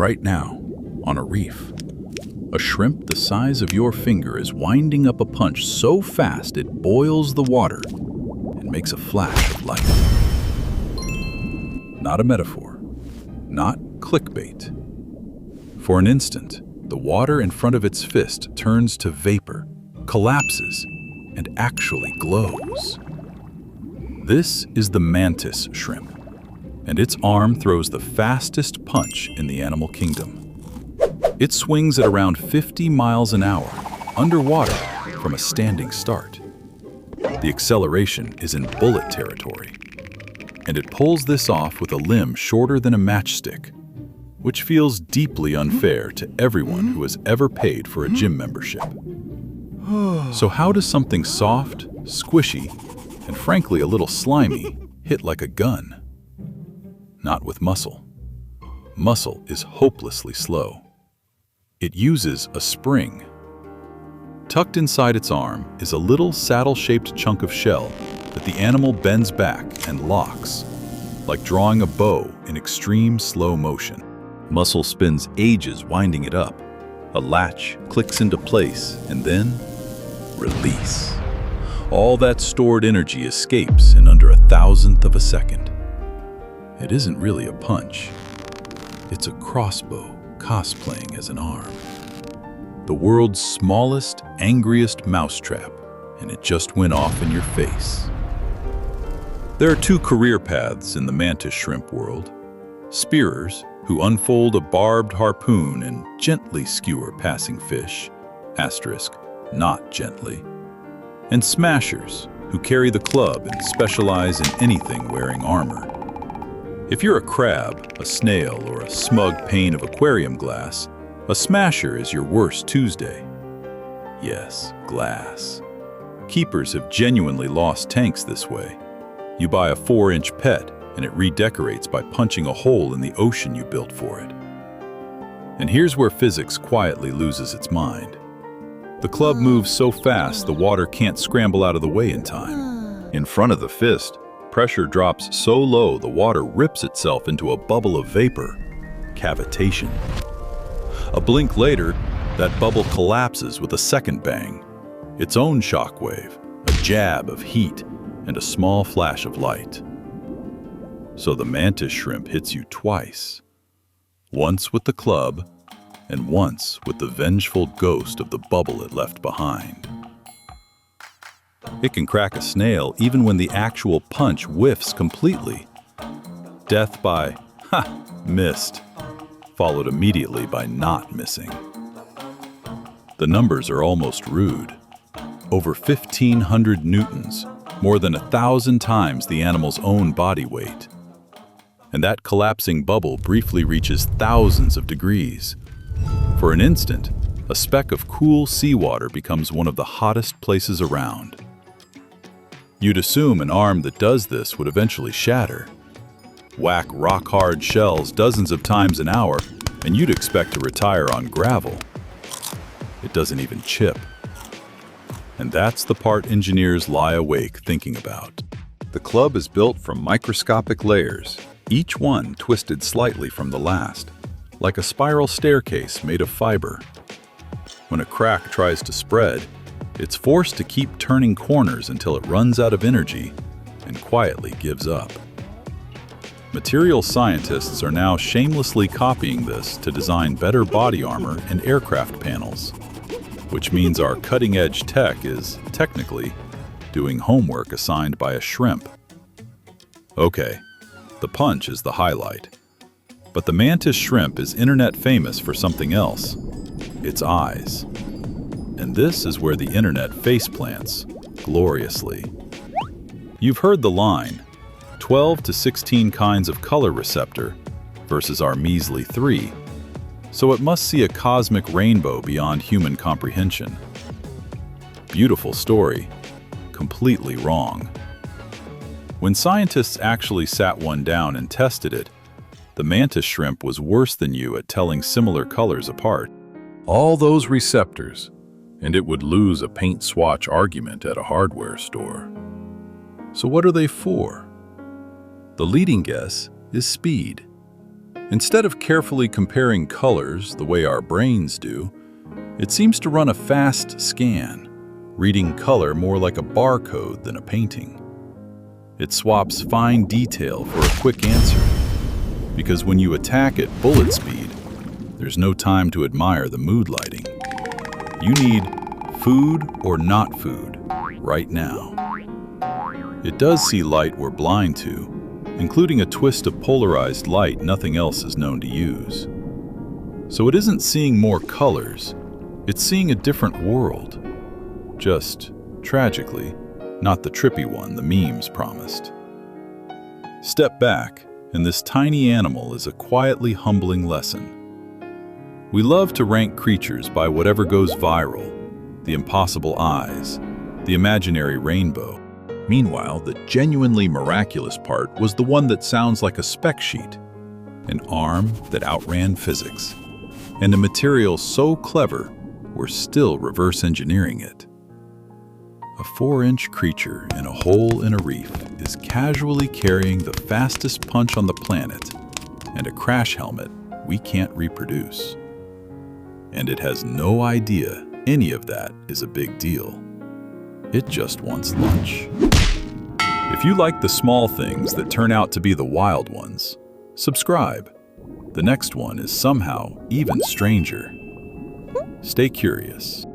Right now, on a reef, a shrimp the size of your finger is winding up a punch so fast it boils the water and makes a flash of light. Not a metaphor, not clickbait. For an instant, the water in front of its fist turns to vapor, collapses, and actually glows. This is the mantis shrimp, and its arm throws the fastest punch in the animal kingdom. It swings at around 50 miles an hour, underwater from a standing start. The acceleration is in bullet territory, and it pulls this off with a limb shorter than a matchstick, which feels deeply unfair to everyone who has ever paid for a gym membership. So how does something soft, squishy, and frankly a little slimy hit like a gun? Not with muscle. Muscle is hopelessly slow. It uses a spring. Tucked inside its arm is a little saddle-shaped chunk of shell that the animal bends back and locks, like drawing a bow in extreme slow motion. Muscle spends ages winding it up. A latch clicks into place, and then release. All that stored energy escapes in under 1,000th of a second. It isn't really a punch. It's a crossbow cosplaying as an arm. The world's smallest, angriest mousetrap, and it just went off in your face. There are two career paths in the mantis shrimp world. Spearers, who unfold a barbed harpoon and gently skewer passing fish, asterisk, not gently. And smashers, who carry the club and specialize in anything wearing armor. If you're a crab, a snail, or a smug pane of aquarium glass, a smasher is your worst Tuesday. Yes, glass. Keepers have genuinely lost tanks this way. You buy a 4-inch pet, and it redecorates by punching a hole in the ocean you built for it. And here's where physics quietly loses its mind. The club moves so fast the water can't scramble out of the way in time. In front of the fist, pressure drops so low the water rips itself into a bubble of vapor. Cavitation. A blink later, that bubble collapses with a second bang. Its own shockwave, a jab of heat, and a small flash of light. So the mantis shrimp hits you twice. Once with the club, and once with the vengeful ghost of the bubble it left behind. It can crack a snail even when the actual punch whiffs completely. Death by, missed, followed immediately by not missing. The numbers are almost rude. Over 1,500 newtons, more than 1,000 times the animal's own body weight. And that collapsing bubble briefly reaches thousands of degrees. For an instant, a speck of cool seawater becomes one of the hottest places around. You'd assume an arm that does this would eventually shatter. Whack rock-hard shells dozens of times an hour, and you'd expect to retire on gravel. It doesn't even chip. And that's the part engineers lie awake thinking about. The club is built from microscopic layers, each one twisted slightly from the last, like a spiral staircase made of fiber. When a crack tries to spread, it's forced to keep turning corners until it runs out of energy and quietly gives up. Material scientists are now shamelessly copying this to design better body armor and aircraft panels, which means our cutting-edge tech is, technically, doing homework assigned by a shrimp. Okay, the punch is the highlight. But the mantis shrimp is internet famous for something else: its eyes. And this is where the internet faceplants gloriously. You've heard the line, 12 to 16 kinds of color receptor versus our measly 3, so it must see a cosmic rainbow beyond human comprehension. Beautiful story, completely wrong. When scientists actually sat one down and tested it, the mantis shrimp was worse than you at telling similar colors apart. All those receptors, and it would lose a paint swatch argument at a hardware store. So what are they for? The leading guess is speed. Instead of carefully comparing colors the way our brains do, it seems to run a fast scan, reading color more like a barcode than a painting. It swaps fine detail for a quick answer, because when you attack at bullet speed, there's no time to admire the mood lighting. You need food or not food right now. It does see light we're blind to, including a twist of polarized light nothing else is known to use. So it isn't seeing more colors, it's seeing a different world. Just, tragically, not the trippy one the memes promised. Step back, and this tiny animal is a quietly humbling lesson. We love to rank creatures by whatever goes viral, the impossible eyes, the imaginary rainbow. Meanwhile, the genuinely miraculous part was the one that sounds like a spec sheet, an arm that outran physics, and a material so clever we're still reverse engineering it. A 4-inch creature in a hole in a reef is casually carrying the fastest punch on the planet and a crash helmet we can't reproduce. And it has no idea any of that is a big deal. It just wants lunch. If you like the small things that turn out to be the wild ones, subscribe. The next one is somehow even stranger. Stay curious.